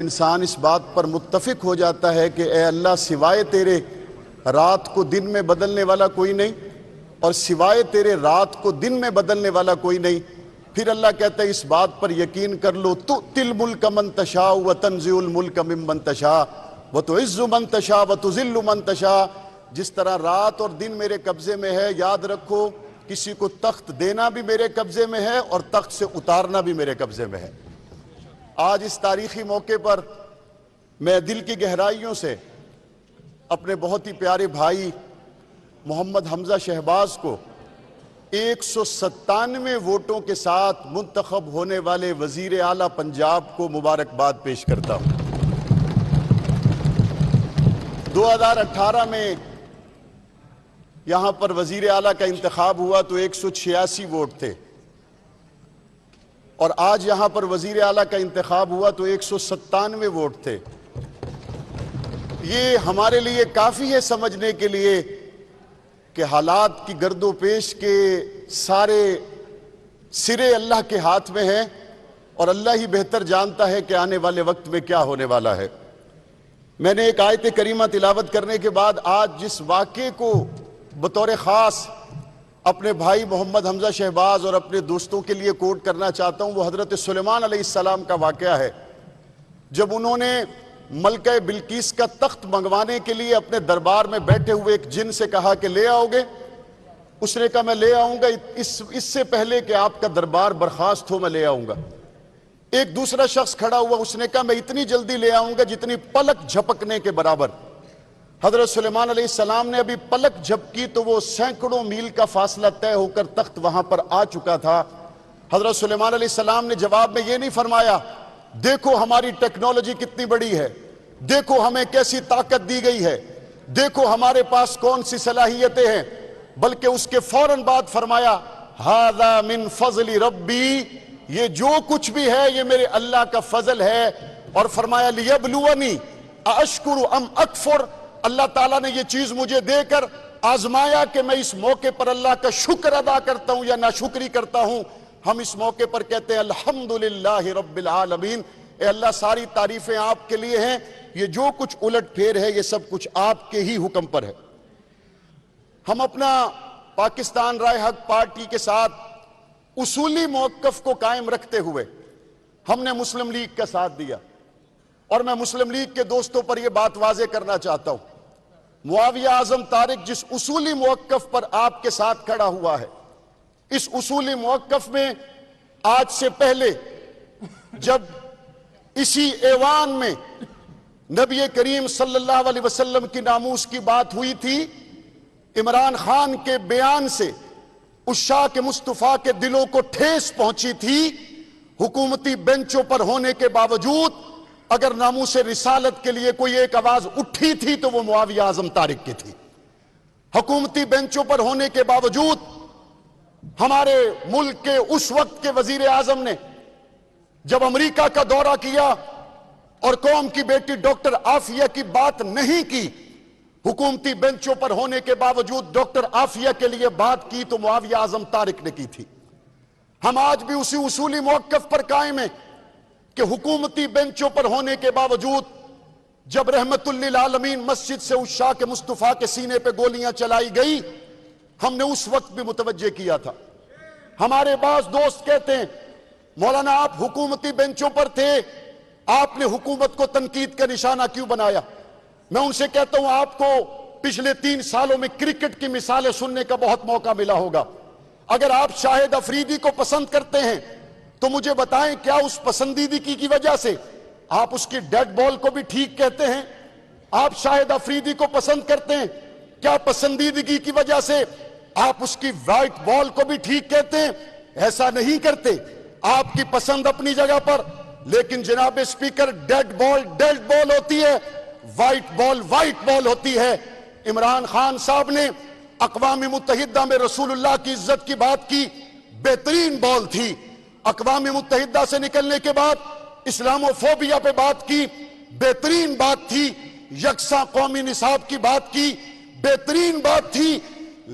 انسان اس بات پر متفق ہو جاتا ہے کہ اے اللہ سوائے تیرے رات کو دن میں بدلنے والا کوئی نہیں اور سوائے تیرے رات کو دن میں بدلنے والا کوئی نہیں، پھر اللہ کہتا ہے اس بات پر یقین کر لو تؤتی الملک من تشاء وتنزع الملک ممن تشاء وتعز من تشاء وتذل من تشاء۔ جس طرح رات اور دن میرے قبضے میں ہے، یاد رکھو کسی کو تخت دینا بھی میرے قبضے میں ہے اور تخت سے اتارنا بھی میرے قبضے میں ہے۔ آج اس تاریخی موقع پر میں دل کی گہرائیوں سے اپنے بہت ہی پیارے بھائی محمد حمزہ شہباز کو 197 ووٹوں کے ساتھ منتخب ہونے والے وزیر اعلیٰ پنجاب کو مبارکباد پیش کرتا ہوں۔ 2018 میں یہاں پر وزیر اعلیٰ کا انتخاب ہوا تو 186 ووٹ تھے اور آج یہاں پر وزیر اعلیٰ کا انتخاب ہوا تو 197 ووٹ تھے۔ یہ ہمارے لیے کافی ہے سمجھنے کے لیے کہ حالات کی گرد و پیش کے سارے سرے اللہ کے ہاتھ میں ہیں اور اللہ ہی بہتر جانتا ہے کہ آنے والے وقت میں کیا ہونے والا ہے۔ میں نے ایک آیت کریمہ تلاوت کرنے کے بعد آج جس واقعے کو بطور خاص اپنے بھائی محمد حمزہ شہباز اور اپنے دوستوں کے لیے کوٹ کرنا چاہتا ہوں، وہ حضرت سلیمان علیہ السلام کا واقعہ ہے۔ جب انہوں نے ملکہ بلقیس کا تخت منگوانے کے لیے اپنے دربار میں بیٹھے ہوئے ایک جن سے کہا کہ لے آؤ گے، اس نے کہا میں لے آؤں گا، اس سے پہلے کہ آپ کا دربار برخاست ہو میں لے آؤں گا۔ ایک دوسرا شخص کھڑا ہوا، اس نے کہا میں اتنی جلدی لے آؤں گا جتنی پلک جھپکنے کے برابر۔ حضرت سلیمان علیہ السلام نے ابھی پلک جھپکی تو وہ سینکڑوں میل کا فاصلہ طے ہو کر تخت وہاں پر آ چکا تھا۔ حضرت سلیمان علیہ السلام نے جواب میں یہ نہیں فرمایا دیکھو ہماری ٹیکنالوجی کتنی بڑی ہے، دیکھو ہمیں کیسی طاقت دی گئی ہے، دیکھو ہمارے پاس کون سی صلاحیتیں ہیں، بلکہ اس کے فوراً بعد فرمایا ھذا من فضل ربی، یہ جو کچھ بھی ہے یہ میرے اللہ کا فضل ہے، اور فرمایا لیبلونی ااشکر ام اکفر، اللہ تعالیٰ نے یہ چیز مجھے دے کر آزمایا کہ میں اس موقع پر اللہ کا شکر ادا کرتا ہوں یا ناشکری کرتا ہوں۔ ہم اس موقع پر کہتے ہیں الحمدللہ رب العالمین، اے اللہ ساری تعریفیں آپ کے لیے ہیں، یہ جو کچھ الٹ پھیر ہے یہ سب کچھ آپ کے ہی حکم پر ہے۔ ہم اپنا پاکستان رائے حق پارٹی کے ساتھ اصولی موقف کو قائم رکھتے ہوئے ہم نے مسلم لیگ کا ساتھ دیا، اور میں مسلم لیگ کے دوستوں پر یہ بات واضح کرنا چاہتا ہوں، معاویہ اعظم طارق جس اصولی موقف پر آپ کے ساتھ کھڑا ہوا ہے، اس اصولی موقف میں آج سے پہلے جب اسی ایوان میں نبی کریم صلی اللہ علیہ وسلم کی ناموس کی بات ہوئی تھی، عمران خان کے بیان سے عشاق مصطفیٰ کے دلوں کو ٹھیس پہنچی تھی۔ حکومتی بینچوں پر ہونے کے باوجود اگر ناموس رسالت کے لیے کوئی ایک آواز اٹھی تھی تو وہ معاویہ اعظم طارق کی تھی۔ حکومتی بینچوں پر ہونے کے باوجود ہمارے ملک کے اس وقت کے وزیر اعظم نے جب امریکہ کا دورہ کیا اور قوم کی بیٹی ڈاکٹر عافیہ کی بات نہیں کی، حکومتی بینچوں پر ہونے کے باوجود ڈاکٹر عافیہ کے لیے بات کی تو معاویہ اعظم طارق نے کی تھی۔ ہم آج بھی اسی اصولی موقف پر قائم ہیں کہ حکومتی بینچوں پر ہونے کے باوجود جب رحمت للعالمین مسجد سے عشاق مصطفیٰ کے سینے پہ گولیاں چلائی گئی، ہم نے اس وقت بھی متوجہ کیا تھا۔ ہمارے بعض دوست کہتے ہیں مولانا آپ حکومتی بینچوں پر تھے، آپ نے حکومت کو تنقید کا نشانہ کیوں بنایا؟ میں ان سے کہتا ہوں آپ کو پچھلے 3 سالوں میں کرکٹ کی مثالیں سننے کا بہت موقع ملا ہوگا۔ اگر آپ شاہد افریدی کو پسند کرتے ہیں تو مجھے بتائیں کیا اس پسندیدگی کی وجہ سے آپ اس کی ڈیڈ بال کو بھی ٹھیک کہتے ہیں؟ آپ شاہد افریدی کو پسند کرتے ہیں، کیا پسندیدگی کی وجہ سے آپ اس کی وائٹ بال کو بھی ٹھیک کہتے ہیں؟ ایسا نہیں کرتے، آپ کی پسند اپنی جگہ پر، لیکن جناب اسپیکر ڈیڈ بال ہوتی ہے، وائٹ بال ہوتی ہے۔ عمران خان صاحب نے اقوام متحدہ میں رسول اللہ کی عزت کی بات کی، بہترین بال تھی۔ اقوام متحدہ سے نکلنے کے بعد اسلامو فوبیا پہ بات کی، بہترین بات تھی۔ یکساں قومی نصاب کی بات کی، بہترین بات تھی،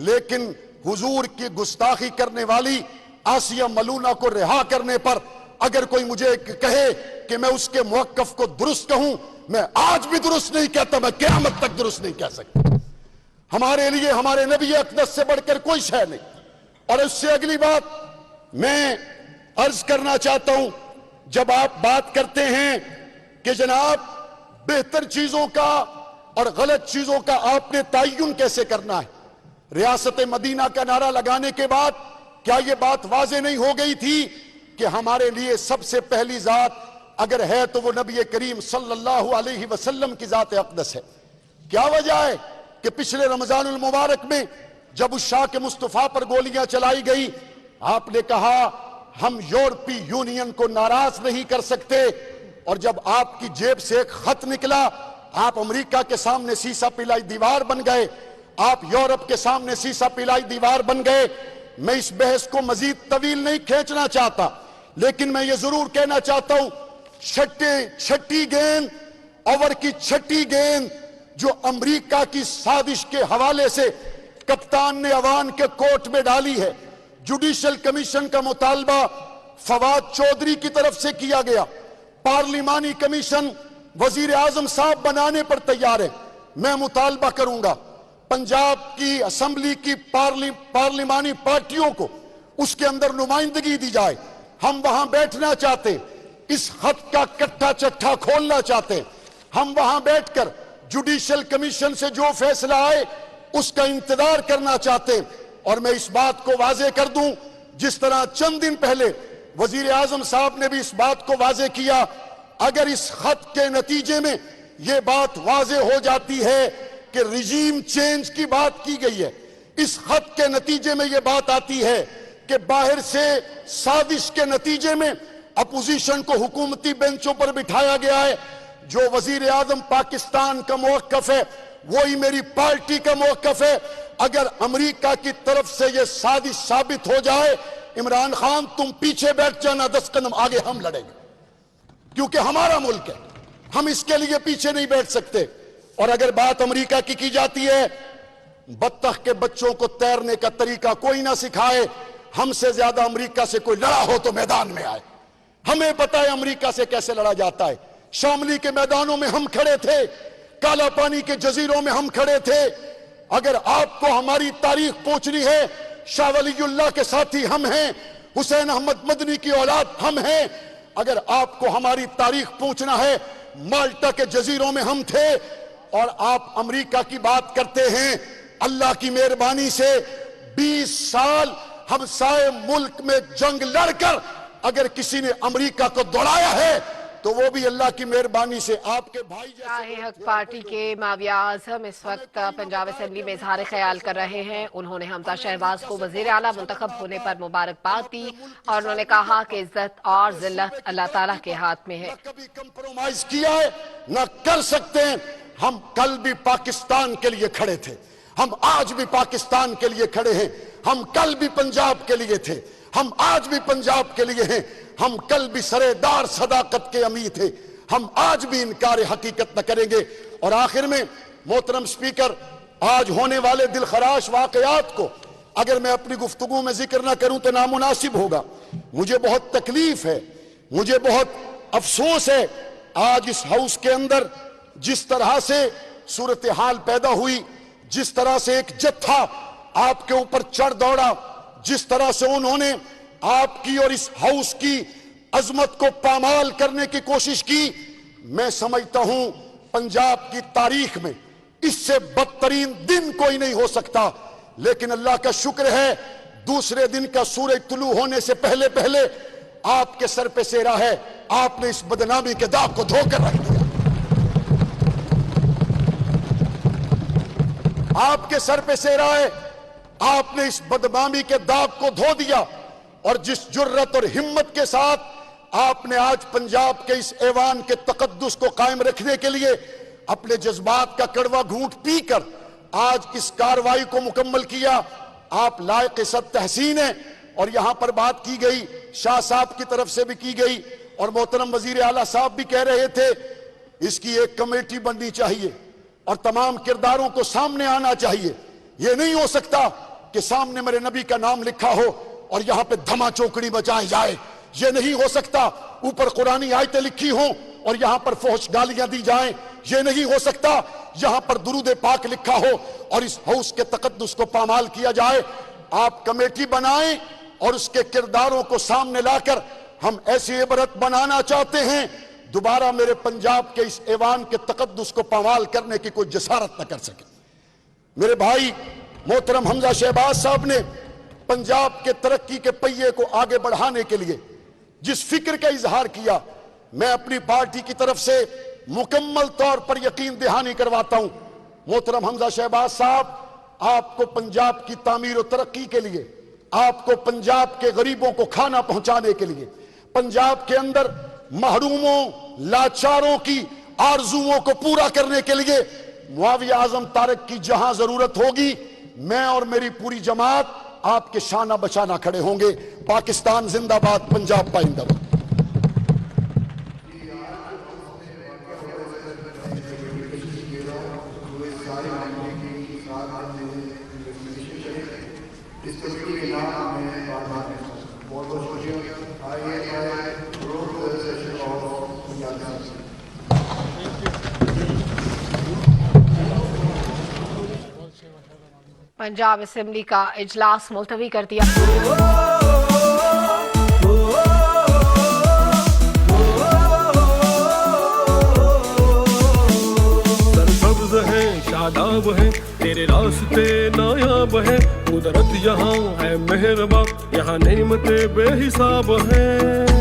لیکن حضور کی گستاخی کرنے والی آسیہ ملونہ کو رہا کرنے پر اگر کوئی مجھے کہے کہ میں اس کے موقف کو درست کہوں، میں آج بھی درست نہیں کہتا، میں قیامت تک درست نہیں کہہ سکتا۔ ہمارے لیے ہمارے نبی اقدس سے بڑھ کر کوئی شے نہیں۔ اور اس سے اگلی بات میں عرض کرنا چاہتا ہوں، جب آپ بات کرتے ہیں کہ جناب بہتر چیزوں کا اور غلط چیزوں کا آپ نے تعین کیسے کرنا ہے، ریاست مدینہ کا نعرہ لگانے کے بعد کیا یہ بات واضح نہیں ہو گئی تھی کہ ہمارے لیے سب سے پہلی ذات اگر ہے تو وہ نبی کریم صلی اللہ علیہ وسلم کی ذات اقدس ہے؟ کیا وجہ ہے کہ پچھلے رمضان المبارک میں جب اس شاہ کے مصطفیٰ پر گولیاں چلائی گئی، آپ نے کہا ہم یورپی یونین کو ناراض نہیں کر سکتے، اور جب آپ کی جیب سے ایک خط نکلا آپ امریکہ کے سامنے سیسا پلائی دیوار بن گئے، آپ یورپ کے سامنے سیسا پلائی دیوار بن گئے۔ میں اس بحث کو مزید طویل نہیں کھینچنا چاہتا، لیکن میں یہ ضرور کہنا چاہتا ہوں، چھٹی گیند، اوور کی چھٹی گیند جو امریکہ کی سازش کے حوالے سے کپتان نے عوان کے کورٹ میں ڈالی ہے، جوڈیشل کمیشن کا مطالبہ فواد چودھری کی طرف سے کیا گیا، پارلیمانی کمیشن وزیر اعظم صاحب بنانے پر تیار ہے۔ میں مطالبہ کروں گا پنجاب کی اسمبلی کی پارلیمانی پارٹیوں کو اس کے اندر نمائندگی دی جائے، ہم وہاں بیٹھنا چاہتے ہیں، اس خط کا کٹھا چٹھا کھولنا چاہتے ہیں، ہم وہاں بیٹھ کر جوڈیشل کمیشن سے جو فیصلہ آئے اس کا انتظار کرنا چاہتے ہیں۔ اور میں اس بات کو واضح کر دوں، جس طرح چند دن پہلے وزیر اعظم صاحب نے بھی اس بات کو واضح کیا، اگر اس خط کے نتیجے میں یہ بات واضح ہو جاتی ہے کہ رجیم چینج کی بات کی گئی ہے، اس خط کے نتیجے میں یہ بات آتی ہے کہ باہر سے سازش کے نتیجے میں اپوزیشن کو حکومتی بینچوں پر بٹھایا گیا ہے، جو وزیر اعظم پاکستان کا موقف ہے وہی میری پارٹی کا موقف ہے۔ اگر امریکہ کی طرف سے یہ سازش ثابت ہو جائے، عمران خان تم پیچھے بیٹھ جانا، 10 قدم آگے ہم لڑیں گے، کیونکہ ہمارا ملک ہے، ہم اس کے لیے پیچھے نہیں بیٹھ سکتے۔ اور اگر بات امریکہ کی جاتی ہے، بطخ کے بچوں کو تیرنے کا طریقہ کوئی نہ سکھائے، ہم سے زیادہ امریکہ سے کوئی لڑا ہو تو میدان میں آئے، ہمیں پتہ ہے امریکہ سے کیسے لڑا جاتا ہے۔ شاملی کے میدانوں میں ہم کھڑے تھے، کالا پانی کے جزیروں میں ہم کھڑے تھے۔ اگر آپ کو ہماری تاریخ پوچھنی ہے، شاہ ولی اللہ کے ساتھی ہم ہیں، حسین احمد مدنی کی اولاد ہم ہیں۔ اگر آپ کو ہماری تاریخ پوچھنا ہے، مالٹا کے جزیروں میں ہم تھے، اور آپ امریکہ کی بات کرتے ہیں۔ اللہ کی مہربانی سے 20 سال ہمسائے ملک میں جنگ لڑ کر اگر کسی نے امریکہ کو دوڑایا ہے تو وہ بھی اللہ کی مہربانی سے آپ کے بھائی جیسے۔ راہ حق پارٹی کے معاویہ اعظم اس وقت پنجاب اسمبلی میں اظہار خیال کر رہے ہیں۔ انہوں نے حمزہ شہباز کو وزیر اعلیٰ منتخب ہونے پر مبارکباد دی، اور انہوں نے کہا کہ عزت اور ذلت اللہ تعالیٰ کے ہاتھ میں ہے۔ نہ کبھی کمپرومائز کیا ہے، نہ کر سکتے ہیں۔ ہم کل بھی پاکستان کے لیے کھڑے تھے، ہم آج بھی پاکستان کے لیے کھڑے ہیں، ہم کل بھی پنجاب کے لیے تھے، ہم آج بھی پنجاب کے لیے ہیں، ہم کل بھی سرےدار صداقت کے امی تھے، ہم آج بھی انکار حقیقت نہ کریں گے۔ اور آخر میں محترم سپیکر، آج ہونے والے دلخراش واقعات کو اگر میں اپنی گفتگو میں ذکر نہ کروں تو نامناسب ہوگا۔ مجھے بہت تکلیف ہے، مجھے بہت افسوس ہے، آج اس ہاؤس کے اندر جس طرح سے صورتحال پیدا ہوئی، جس طرح سے ایک جتھا آپ کے اوپر چڑھ دوڑا، جس طرح سے انہوں نے آپ کی اور اس ہاؤس کی عظمت کو پامال کرنے کی کوشش کی، میں سمجھتا ہوں پنجاب کی تاریخ میں اس سے بدترین دن کوئی نہیں ہو سکتا۔ لیکن اللہ کا شکر ہے، دوسرے دن کا سورج طلوع ہونے سے پہلے پہلے آپ کے سر پہ سیرا ہے، آپ نے اس بدنامی کے داغ کو دھو کر رکھ دیا، آپ کے سر پہ سیرا ہے، آپ نے اس بدنامی کے داغ کو دھو دیا۔ اور جس جرت اور ہمت کے ساتھ آپ نے آج پنجاب کے اس ایوان کے تقدس کو قائم رکھنے کے لیے اپنے جذبات کا کڑوا گھونٹ پی کر آج اس کارروائی کو مکمل کیا، آپ لائق صد تحسین ہیں۔ اور یہاں پر بات کی گئی، شاہ صاحب کی طرف سے بھی کی گئی، اور محترم وزیر اعلیٰ صاحب بھی کہہ رہے تھے اس کی ایک کمیٹی بننی چاہیے اور تمام کرداروں کو سامنے آنا چاہیے۔ یہ نہیں ہو سکتا کہ سامنے میرے نبی کا نام لکھا ہو اور یہاں پہ دھما چوکڑی بجائے جائے، یہ نہیں ہو سکتا اوپر قرآنی آیتیں لکھی ہوں اور یہاں پر فحش گالیاں دی جائیں. یہ نہیں ہو سکتا یہاں پر درود پاک لکھا ہو اور اس ہاؤس کے تقدس کو پامال کیا جائے. آپ کمیٹی بنائیں اور اس کے کرداروں کو سامنے لا کر ہم ایسی عبرت بنانا چاہتے ہیں دوبارہ میرے پنجاب کے اس ایوان کے تقدس کو پامال کرنے کی کوئی جسارت نہ کر سکے. میرے بھائی محترم حمزہ شہباز صاحب نے پنجاب کے ترقی کے پہیے کو آگے بڑھانے کے لیے جس فکر کا اظہار کیا میں اپنی پارٹی کی طرف سے مکمل طور پر یقین دہانی کرواتا ہوں. محترم حمزہ شہباز صاحب آپ کو پنجاب کی تعمیر و ترقی کے لیے آپ کو پنجاب کے غریبوں کو کھانا پہنچانے کے لیے پنجاب کے اندر محروموں لاچاروں کی آرزوؤں کو پورا کرنے کے لیے معاویہ اعظم طارق کی جہاں ضرورت ہوگی میں اور میری پوری جماعت آپ کے شانہ بشانہ کھڑے ہوں گے. پاکستان زندہ باد، پنجاب پائندہ باد. پنجاب اسمبلی کا اجلاس ملتوی کر دیا. سرسبز ہے شاداب ہے تیرے راستے نایاب ہے قدرت یہاں ہے مہرباں یہاں نعمتیں بے حساب ہیں.